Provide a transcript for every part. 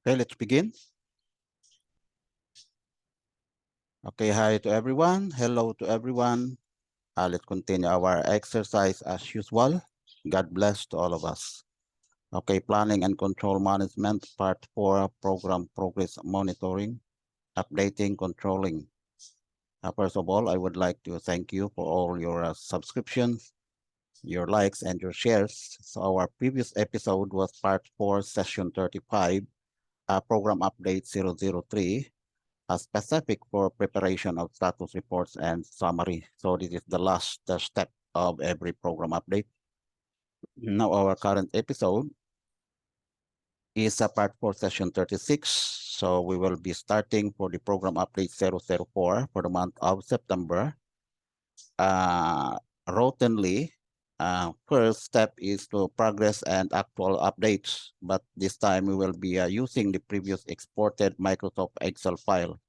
Okay, let's begin. Okay, hi to everyone. Hello to everyone. Let's continue our exercise as usual. God bless to all of us. Okay, planning and control management, part 4, program progress monitoring, updating, controlling. First of all, I would like to thank you for all your subscriptions, your likes, and your shares. So our previous episode was part 4, session 35, program update 003. Specific for preparation of status reports and summary. So this is the last step of every program update. Now our current episode is a part 4 session 36. So we will be starting for the program update 004 for the month of September. Routinely, first step is to progress and actual updates, but this time we will be using the previous exported Microsoft Excel file.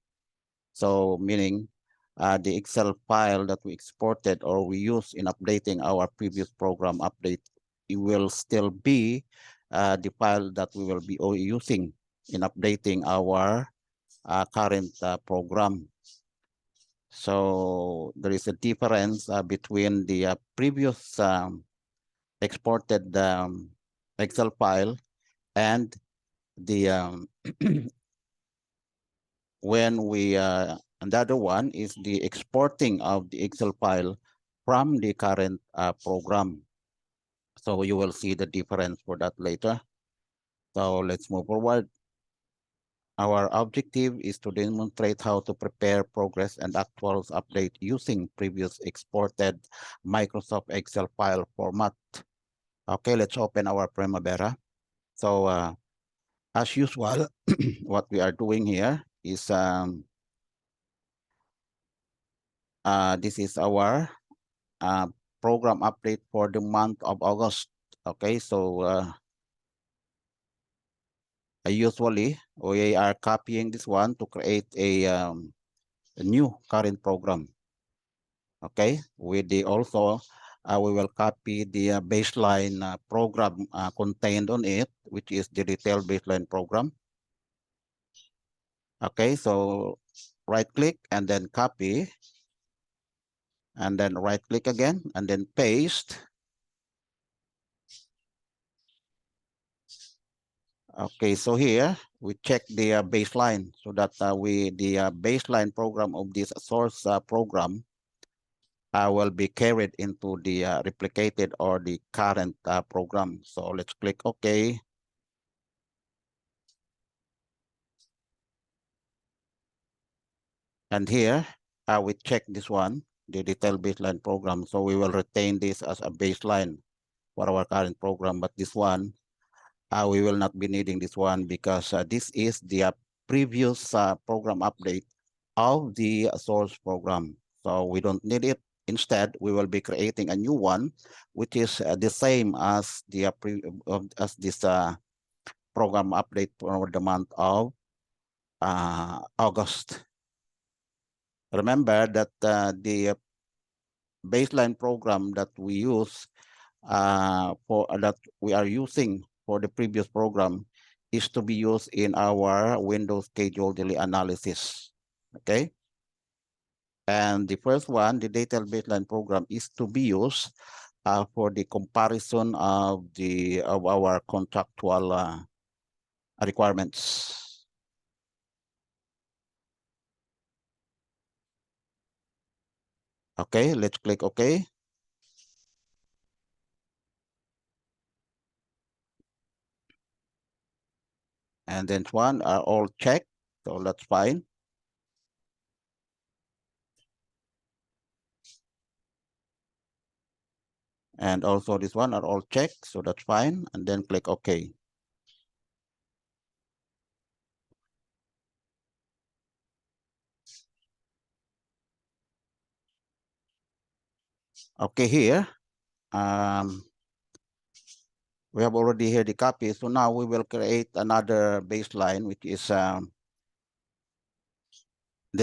So meaning the Excel file that we exported or we use in updating our previous program update, it will still be the file that we will be using in updating our current program. So there is a difference between the previous exported Excel file and the when we and the other one is the exporting of the Excel file from the current program. So you will see the difference for that later. So let's move forward. Our objective is to demonstrate how to prepare progress and actuals update using previous exported Microsoft Excel file format. Okay, let's open our Primavera. So as usual, what we are doing here is this is our program update for the month of August. Okay, so usually we are copying this one to create a new current program. Okay, with the also we will copy the baseline program contained on it, which is the detailed baseline program. Okay, so right click and then copy, and then right click again and then paste. Okay, so here we check the baseline so that the baseline program of this source program will be carried into the replicated or the current program. So let's click OK. And here we check this one, the detailed baseline program. So we will retain this as a baseline for our current program, but this one we will not be needing this one because this is the previous program update of the source program. So we don't need it. Instead, we will be creating a new one, which is the same as the as this program update for the month of August. Remember that the baseline program that we use for that we are using for the previous program is to be used in our Windows schedule daily analysis. Okay. And the first one, the detailed baseline program, is to be used for the comparison of our contractual requirements. Okay, let's click OK. And then one are all checked, so that's fine. And also this one are all checked, so that's fine. And then click OK. Okay, here we have already here the copy. So now we will create another baseline, which is the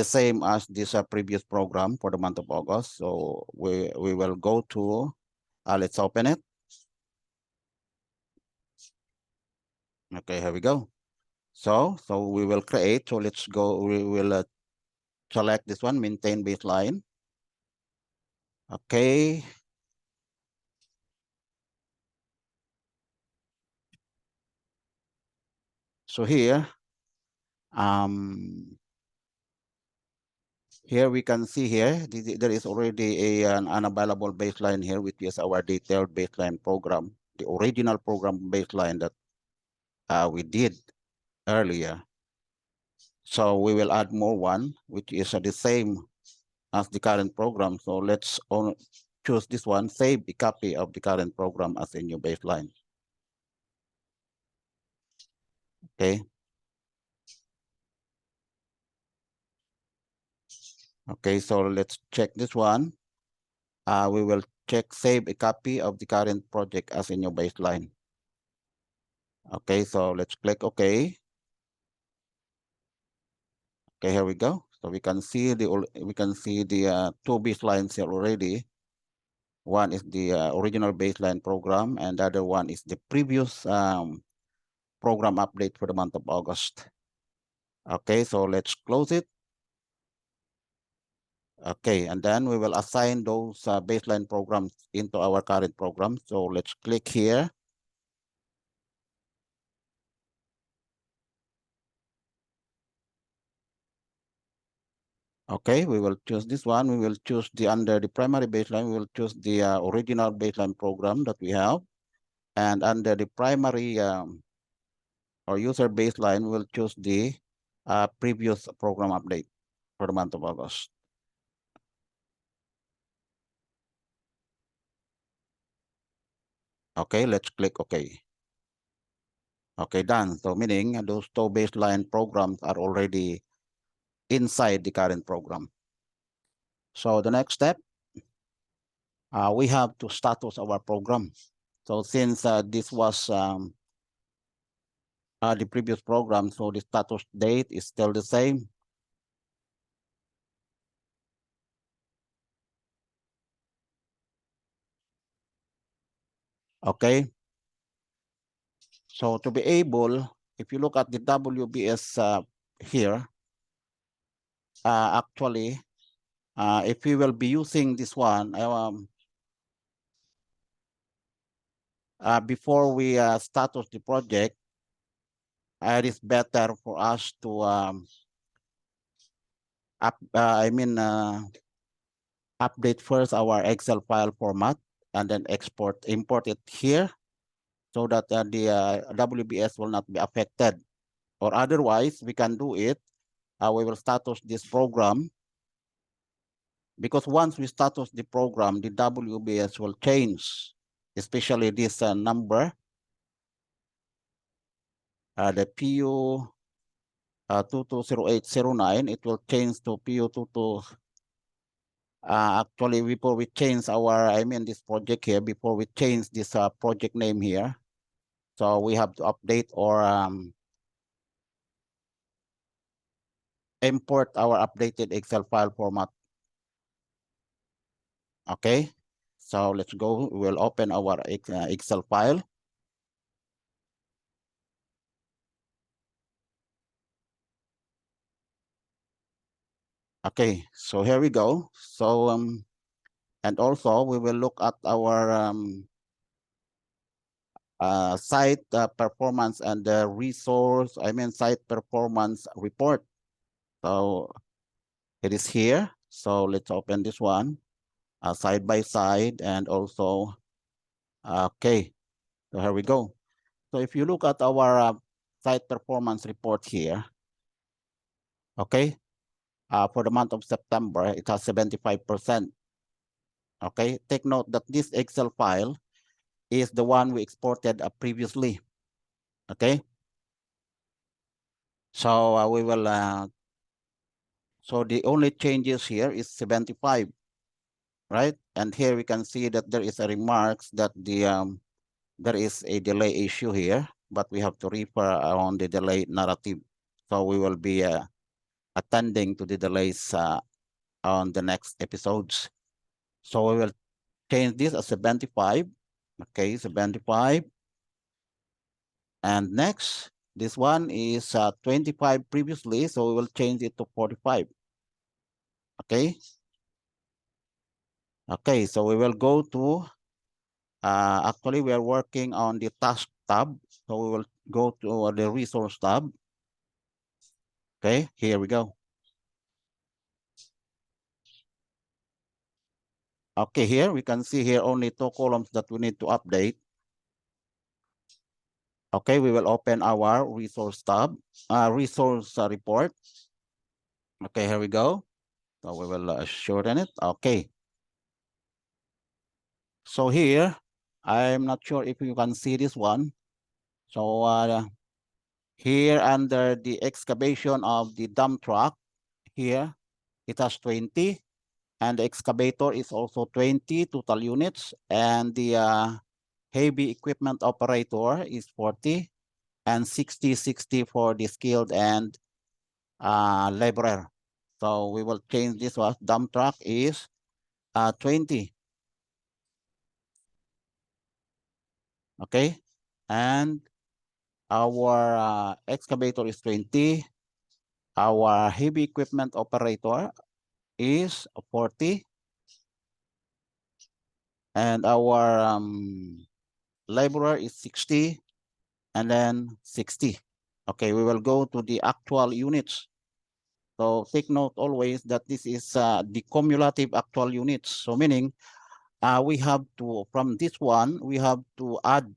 same as this previous program for the month of August. So we will go to, let's open it. Okay, here we go. So we will create. So let's go. We will select this one, maintain baseline. Okay. So here, here we can see here, there is already an unavailable baseline here, which is our detailed baseline program, the original program baseline that we did earlier. So we will add more one, which is the same as the current program. So let's choose this one, save a copy of the current program as a new baseline. Okay. Okay, so let's check this one. We will check save a copy of the current project as a new baseline. Okay, so let's click OK. Okay, here we go. So we can see the two baselines here already. One is the original baseline program, and the other one is the previous program update for the month of August. Okay, so let's close it. Okay, and then we will assign those baseline programs into our current program. So let's click here. Okay, we will choose this one. We will choose under the primary baseline, we will choose the original baseline program that we have. And under the primary or user baseline, we will choose the previous program update for the month of August. Okay, let's click OK. Okay, done. So meaning those two baseline programs are already inside the current program. So the next step, we have to status our program. So since this was the previous program, so the status date is still the same. Okay. So to be able, if you look at the WBS here, actually, if we will be using this one, before we status the project, it is better for us to update first our Excel file format and then import it here so that the WBS will not be affected. Or otherwise, we can do it. We will status this program because once we status the program, the WBS will change, especially this number, the PU 220809, it will change to PU22. Actually, before we change this project here, before we change this project name here, so we have to update or import our updated Excel file format. Okay, so let's go. We will open our Excel file. Okay, so here we go. So and also we will look at our site performance and the site performance report. So it is here. So let's open this one side by side and also, okay, so here we go. So if you look at our site performance report here, okay, for the month of September, it has 75%. Okay, take note that this Excel file is the one we exported previously. Okay, so we will, so the only changes here is 75, right? And here we can see that there is a remarks that there is a delay issue here, but we have to refer on the delay narrative. So we will be attending to the delays on the next episodes. So we will change this as 75. Okay, 75. And next, This one is 25 previously, so we will change it to 45. Okay. Okay, so we will go to, actually we are working on the task tab. So we will go to the resource tab. Okay, here we go. Okay, here we can see here only 2 columns that we need to update. Okay, we will open our resource tab, resource report. Okay, here we go. So we will shorten it. Okay. So here, I'm not sure if you can see this one. So here under the excavation of the dump truck, here it has 20, and the excavator is also 20 total units, and the heavy equipment operator is 40, and 60 for the skilled and laborer. So we will change this one. Dump truck is 20. Okay, and our excavator is 20. Our heavy equipment operator is 40. And our laborer is 60, and then 60. Okay, we will go to the actual units. So take note always that this is the cumulative actual units. So meaning we have to, from this one, we have to add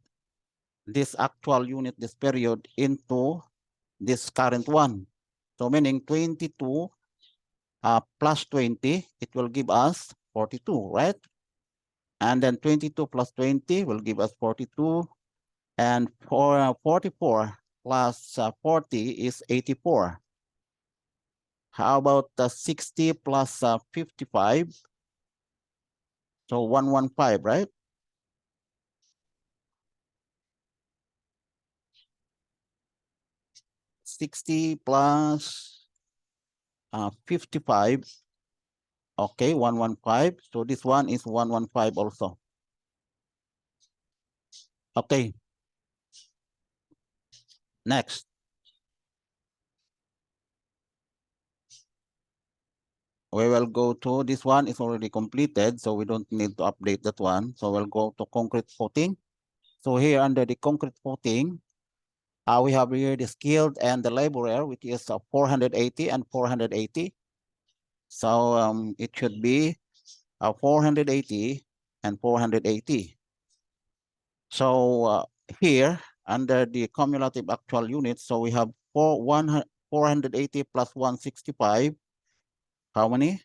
this actual unit, this period, into this current one. So meaning 22 plus 20, it will give us 42, right? And then 22 plus 20 will give us 42. And for 44 plus 40 is 84. How about 60 plus 55? So 115, right? 60 plus 55. Okay, 115. So this one is 115 also. Okay. Next. We will go to this one is already completed, so we don't need to update that one. So we'll go to concrete footing. So here under the concrete footing, we have here the skilled and the laborer, which is 480 and 480. So it should be 480 and 480. So here under the cumulative actual units, so we have 480 plus 165. How many?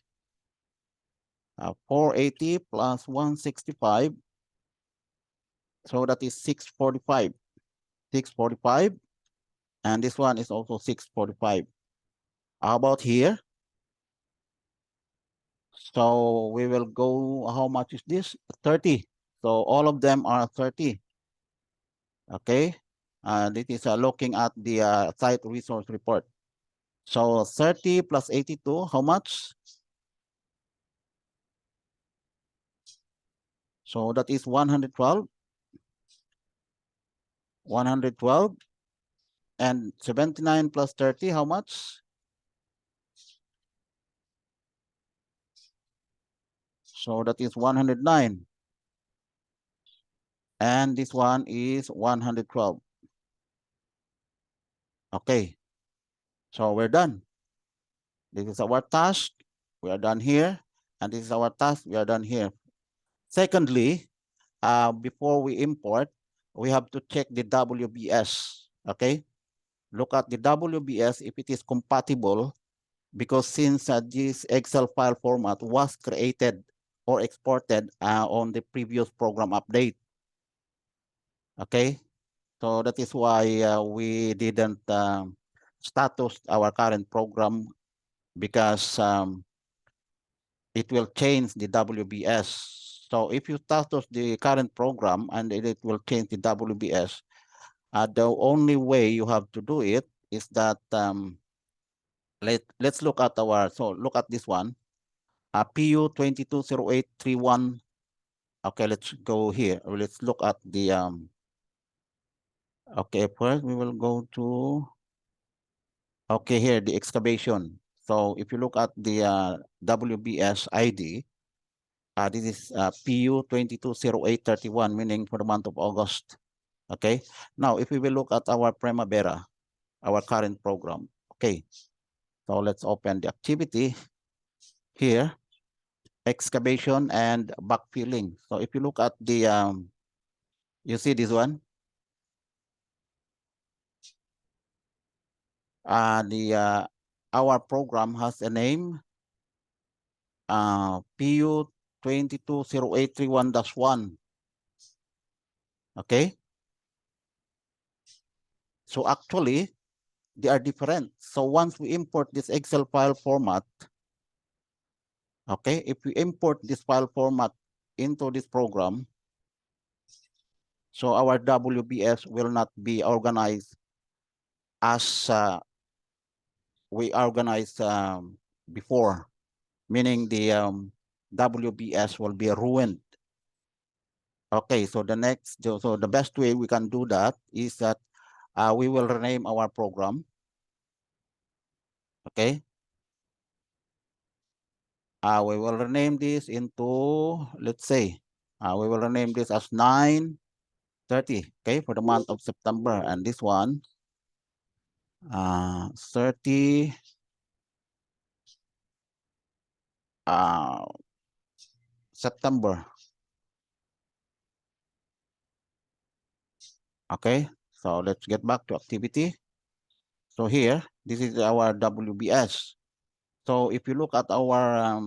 480 plus 165. So that is 645. 645. And this one is also 645. How about here? So we will go, how much is this? 30. So all of them are 30. Okay. This is looking at the site resource report. So 30 plus 82, how much? So that is 112. 112. And 79 plus 30, how much? So that is 109. And this one is 112. Okay. So we're done. This is our task. We are done here. And this is our task. We are done here. Secondly, before we import, we have to check the WBS. Okay. Look at the WBS if it is compatible, because since this Excel file format was created or exported on the previous program update. Okay. So that is why we didn't status our current program, because it will change the WBS. So if you status the current program and it will change the WBS, the only way you have to do it is that let's look at look at this one, PU 220831. Okay, let's go here. Let's look at the Okay, first we will go to, okay, here, the excavation. So if you look at the WBS ID, this is PU 220831, meaning for the month of August. Okay, now if we will look at our Primavera, our current program. Okay, so let's open the activity here, excavation and backfilling. So if you look at the, you see this one? Our program has a name, PU 220831-1. Okay, so actually they are different. So once we import this Excel file format, okay, if we import this file format into this program, so our WBS will not be organized as we organized before, meaning the WBS will be ruined. Okay, so so the best way we can do that is that we will rename our program. Okay, we will rename this into, let's say, we will rename this as 9/30. Okay, for the month of September, and this one 30 September. Okay, so let's get back to activity. So here, this is our WBS. So if you look at our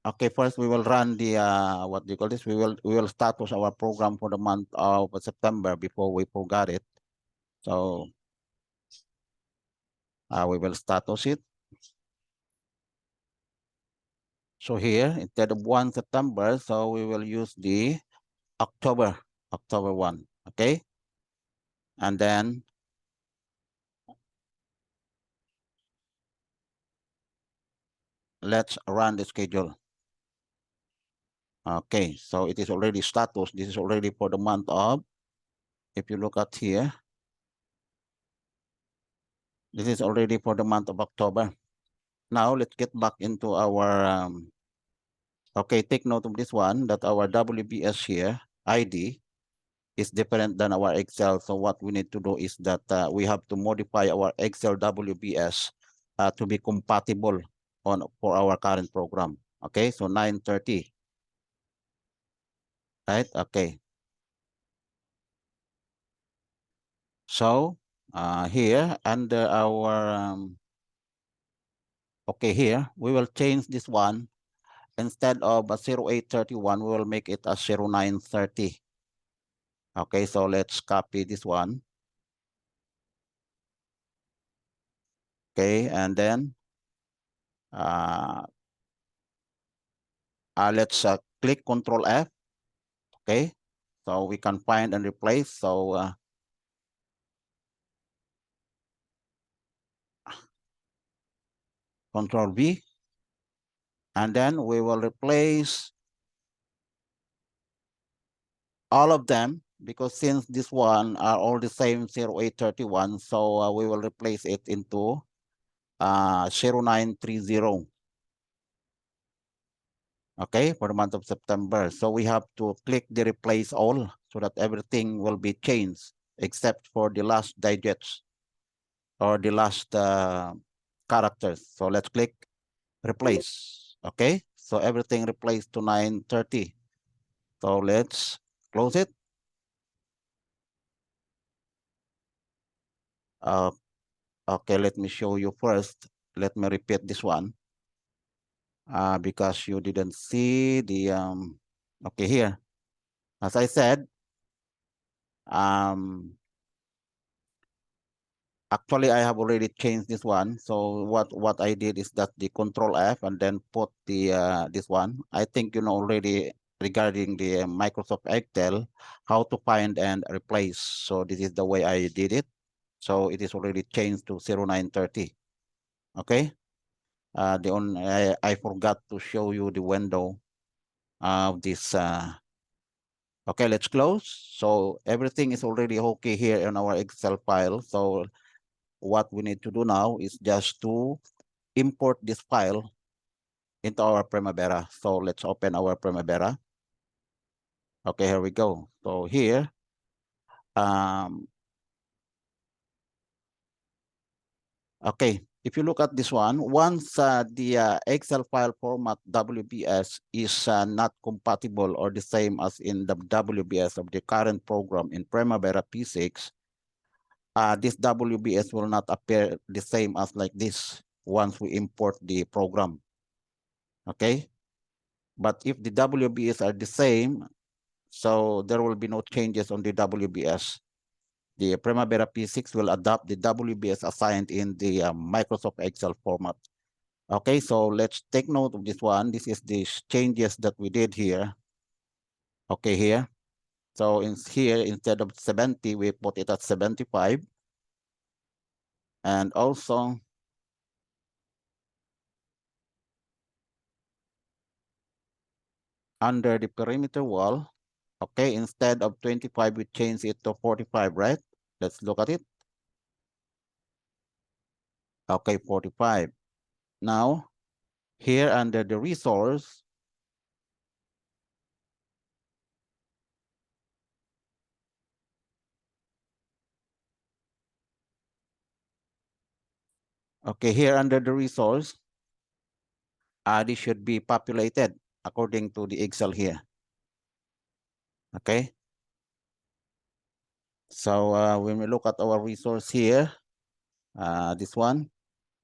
okay, first we will run the what do you call this? We will status our program for the month of September before we forgot it. So we will status it. So here, instead of 1 September, so we will use the October 1. Okay, and then let's run the schedule. Okay, so it is already status. This is already for the month of, if you look at here, this is already for the month of October. Now let's get back into our, okay, take note of this one, that our WBS here, ID, is different than our Excel. So what we need to do is that we have to modify our Excel WBS to be compatible for our current program. Okay, so 9/30, right? Okay. So here under our, okay, here we will change this one. Instead of a 0831, we will make it a 0930. Okay, so let's copy this one. Okay, and then let's click Control F. Okay, so we can find and replace. So Control V, and then we will replace all of them, because since this one are all the same 0831, so we will replace it into 0930. Okay, for the month of September. So we have to click the replace all so that everything will be changed except for the last digits or the last characters. So let's click replace. Okay, so everything replaced to 930. So let's close it. Okay, let me show you first. Let me repeat this one because you didn't see the, okay, here. As I said, actually, I have already changed this one. So what I did is that the Control F and then put the this one. I think you know already regarding the Microsoft Excel how to find and replace. So this is the way I did it. So it is already changed to 0930. Okay. I forgot to show you the window. of this. Okay, let's close. So everything is already okay here in our Excel file. So what we need to do now is just to import this file into our Primavera. So let's open our Primavera. Okay, here we go. So here, okay, if you look at this one, once the Excel file format WBS is not compatible or the same as in the WBS of the current program in Primavera P6, this WBS will not appear the same as like this once we import the program. Okay, but if the WBS are the same, so there will be no changes on the WBS. The Primavera P6 will adopt the WBS assigned in the Microsoft Excel format. Okay, so let's take note of this one. This is the changes that we did here. Okay, here. So in here, instead of 70, we put it at 75. And also, under the perimeter wall, okay, instead of 25, we change it to 45, right? Let's look at it. Okay, 45. Now, here under the resource, okay, here under the resource, this should be populated according to the Excel here. Okay. So when we look at our resource here, this one,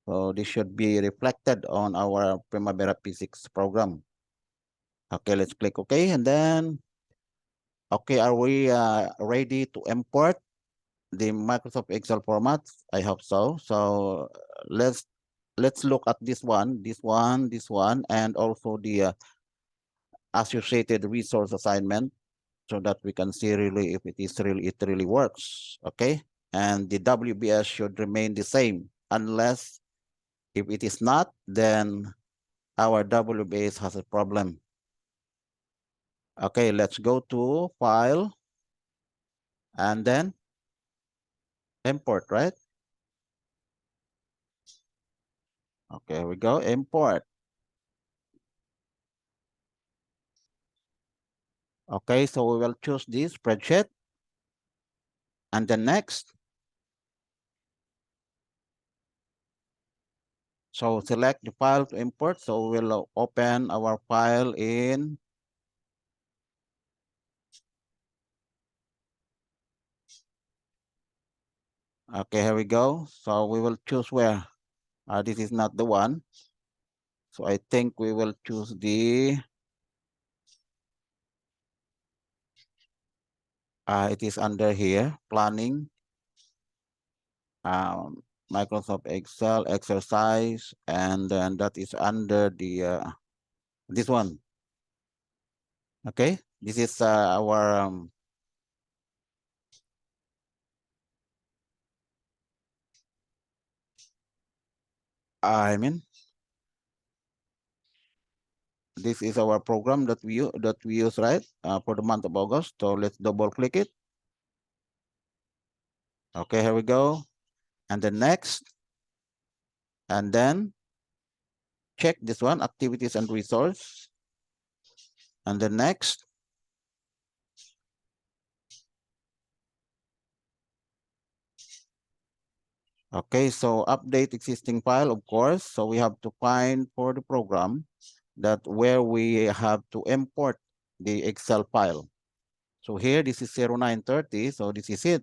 so this should be reflected on our Primavera P6 program. Okay, let's click OK. And then, okay, are we ready to import the Microsoft Excel format? I hope so. So let's look at this one, and also the associated resource assignment, so that we can see really if it really works. Okay, and the WBS should remain the same unless if it is not, then our WBS has a problem. Okay, let's go to File and then Import, right? Okay, here we go, Import. Okay, so we will choose this spreadsheet and then next. So select the file to import. So we'll open our file in okay, here we go. So we will choose where. This is not the one. So I think we will choose the, it is under here, planning, Microsoft Excel, exercise, and then that is under the, this one. Okay, this is our, I mean, this is our program that we use, right, for the month of August. So let's double click it. Okay, here we go. And then next, and then check this one, activities and resource. And then next. Okay, so update existing file, of course. So we have to find for the program that where we have to import the Excel file. So here, this is 0930, so this is it.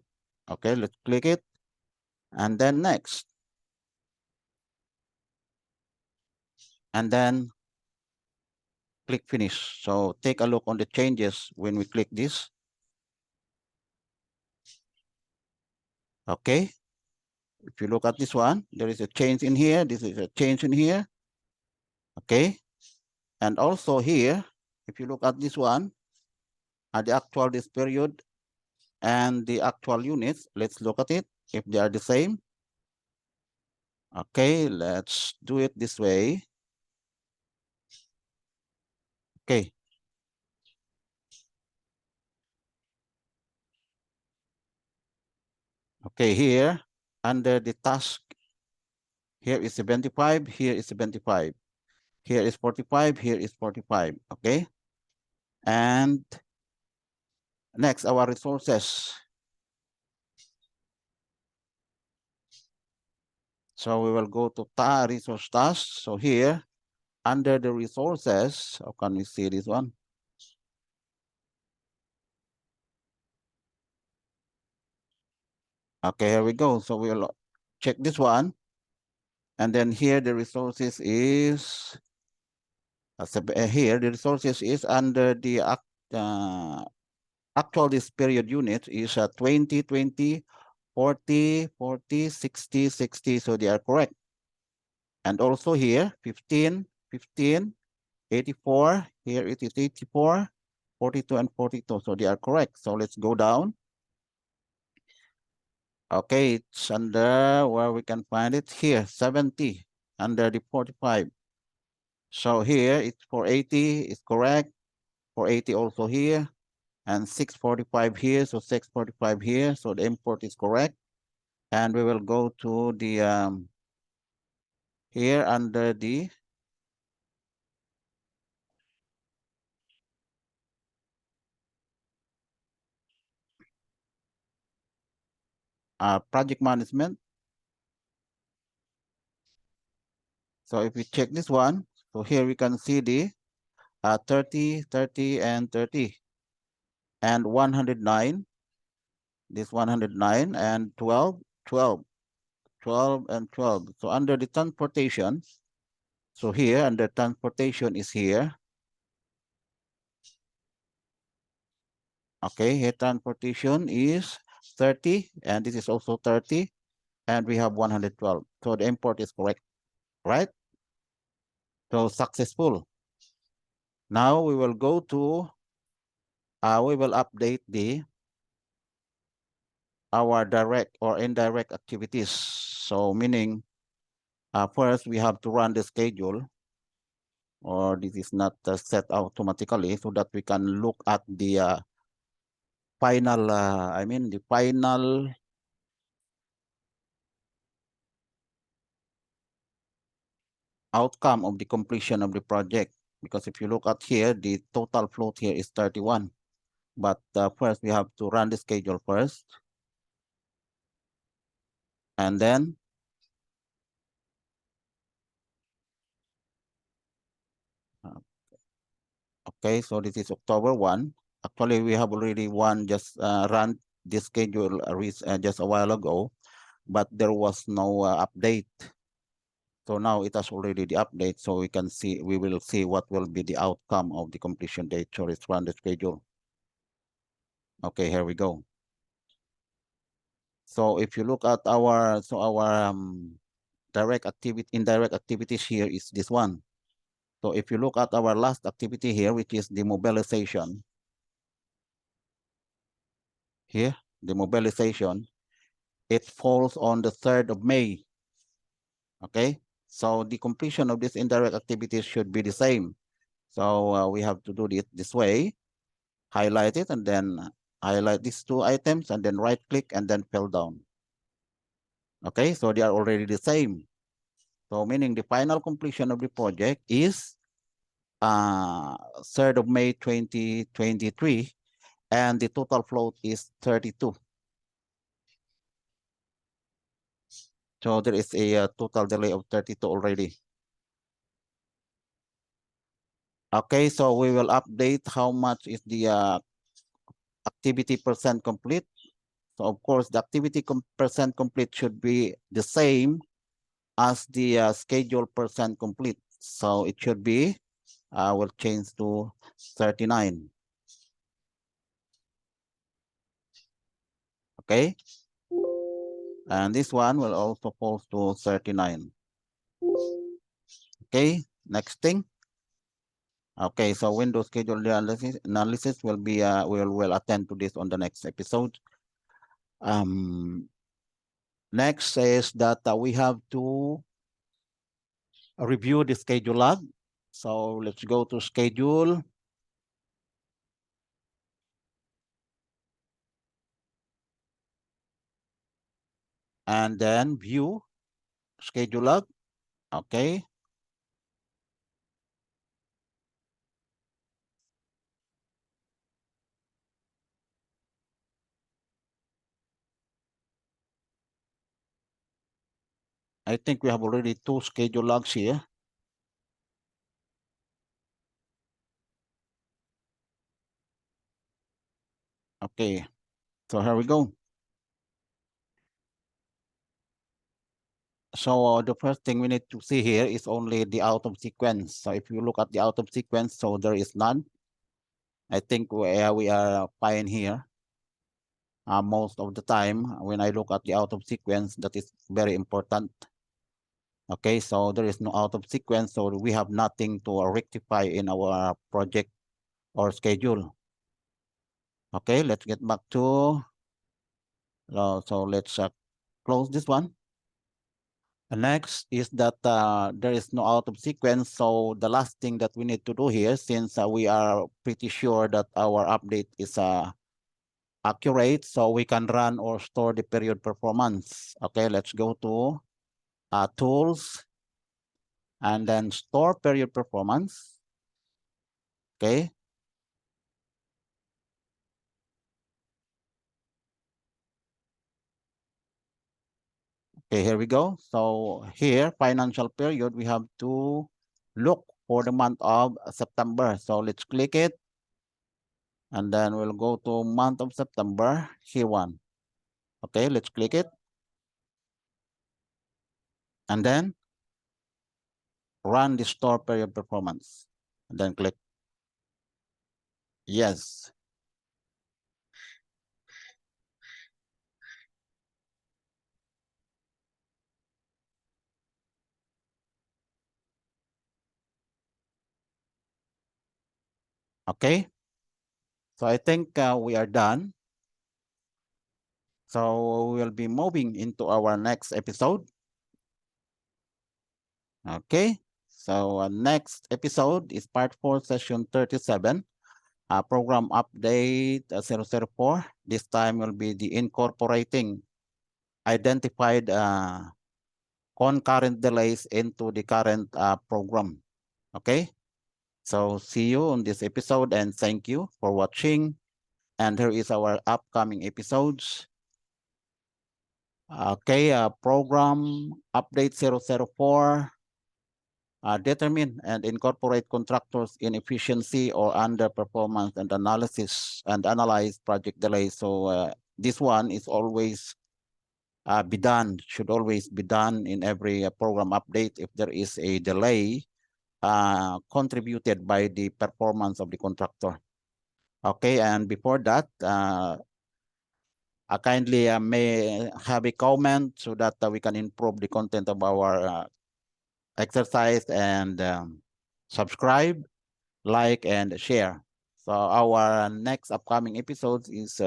Okay, let's click it. And then next. And then click finish. So take a look on the changes when we click this. Okay. If you look at this one, there is a change in here. This is a change in here. Okay. And also here, if you look at this one, at the actual this period and the actual units, let's look at it if they are the same. Okay, let's do it this way. Okay, Okay, here under the task, here is 75, here is 75. Here is 45, here is 45, okay? And next, our resources. So we will go to resource task. So here, under the resources, how can we see this one? Okay, here we go. So we'll check this one. And then here the resources is, here the resources is under the actual this period unit is 20, 20, 40, 40, 60, 60. So they are correct. And also here, 15, 15, 84, here it is 84, 42, and 42. So they are correct. So let's go down. Okay, it's under where we can find it here, 70, under the 45. So here it's 480 is correct, 480 also here, and 645 here, so 645 here, so the import is correct. And we will go to the here under the project management. So if we check this one, so here we can see the 30, 30, and 30, and 109, this 109, and 12, 12, 12, and 12. So under the transportation, so here under transportation is here. Okay, here transportation is 30, and this is also 30, and we have 112. So the import is correct, right? So successful. Now we will go to, we will update our direct or indirect activities. So meaning, first we have to run the schedule, or this is not set automatically, so that we can look at the final, the final outcome of the completion of the project. Because if you look at here, the total float here is 31. But first we have to run the schedule first. And then, okay, so this is October 1. Actually, we have already just run this schedule just a while ago, but there was no update. So now it has already the update, so we will see what will be the outcome of the completion date. So let's run the schedule. Okay, here we go. So if you look at our indirect activities here is this one. So if you look at our last activity here, which is the mobilization, here, the mobilization, it falls on the 3rd of May. Okay, so the completion of this indirect activities should be the same. So we have to do it this way, highlight it, and then highlight these two items, and then right click, and then fill down. Okay, so they are already the same. So meaning the final completion of the project is 3rd of May 2023, and the total float is 32. So there is a total delay of 32 already. Okay, so we will update how much is the activity percent complete. So of course, the activity percent complete should be the same as the schedule percent complete. So it should be, will change to 39. Okay. And this one will also fall to 39. Okay, next thing. Okay, so Windows schedule analysis will be, we'll attend to this on the next episode. Next is that we have to review the schedule log. So let's go to schedule. and then view schedule log. Okay. I think we have already 2 schedule logs here. Okay, so here we go. So the first thing we need to see here is only the out of sequence. So if you look at the out of sequence, so there is none. I think we are fine here. Most of the time, when I look at the out of sequence, that is very important. Okay, so there is no out of sequence, so we have nothing to rectify in our project or schedule. Okay, let's get back to, so let's close this one. Next is that there is no out of sequence. So the last thing that we need to do here, since we are pretty sure that our update is accurate, so we can run or store the period performance. Okay, let's go to tools and then store period performance. Okay. Okay, here we go. So here, financial period, we have to look for the month of September. So let's click it. And then we'll go to month of September, here one. Okay, let's click it. And then run the store period performance. And then click yes. Okay. So I think we are done. So we'll be moving into our next episode. Okay. So next episode is part 4, session 37. Program update 004. This time will be the incorporating identified concurrent delays into the current program. Okay. So see you on this episode and thank you for watching. And here is our upcoming episodes. Okay, program update 004. Determine and incorporate contractors' inefficiency or underperformance and analysis and analyze project delays. So this one is always be done, should always be done in every program update if there is a delay contributed by the performance of the contractor. Okay, and before that, I kindly may have a comment so that we can improve the content of our exercise and subscribe, like, and share. So our next upcoming episodes is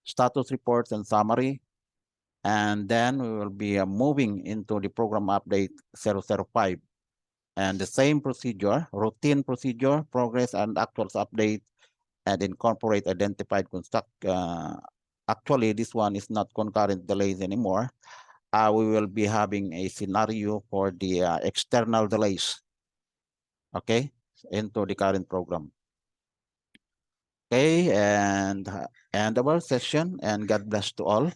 status reports and summary. And then we will be moving into the program update 005. And the same procedure, routine procedure, progress and actuals update, and incorporate identified construct. Actually, this one is not concurrent delays anymore. We will be having a scenario for the external delays, okay, into the current program. Okay, and end of our session, and God bless to all.